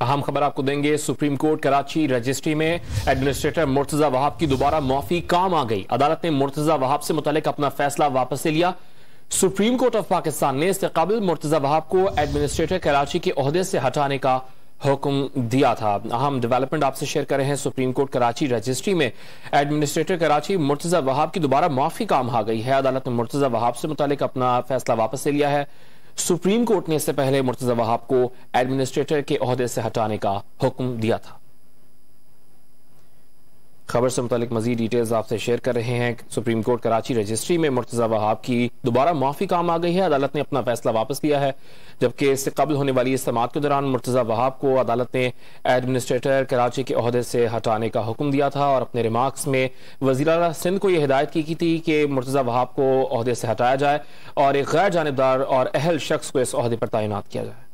اہم خبر آپ کو دیں گے۔ سپریم کورٹ کراچی رجسٹری میں ایڈمنسٹریٹر مرتضی وہاب کی دوبارہ معافی کام آ گئی۔ عدالت نے مرتضی وہاب سے متعلق اپنا فیصلہ واپس لے لیا۔ سپریم کورٹ آف پاکستان نے اس سے قبل مرتضی وہاب کو ایڈمنسٹریٹر کراچی کے عہدے سے ہٹانے کا حکم دیا تھا۔ اہم ڈیولپمنٹ آپ سے شیئر کر رہے ہیں۔ سپریم کورٹ کراچی رجسٹری میں ایڈمنسٹریٹر کراچی مرتضی وہاب کی دوبارہ معافی کام آ گئی ہے۔ عدالت نے مرتضی وہاب سے متعلق اپنا فیصلہ واپس لے لیا ہے۔ سپریم کورٹ نے اس سے پہلے مرتضی وہاب کو ایڈمنسٹریٹر کے عہدے سے ہٹانے کا حکم دیا تھا۔ خبر سے متعلق مزید ڈیٹیلز آپ سے شیئر کر رہے ہیں۔ سپریم کورٹ کراچی رجسٹری میں مرتضی وہاب کی دوبارہ معافی کام آ گئی ہے۔ عدالت نے اپنا فیصلہ واپس لیا ہے، جبکہ اس سے قبل ہونے والی استماعت کے دوران مرتضی وہاب کو عدالت نے ایڈمنسٹریٹر کراچی کے عہدے سے ہٹانے کا حکم دیا تھا، اور اپنے ریمارکس میں وزیر اعلیٰ سندھ کو یہ ہدایت کی تھی کہ مرتضی وہاب کو عہدے سے ہٹایا جائے اور ایک غیر جانبدار اور اہل شخص کو اس عہدے پر تعینات کیا جائے۔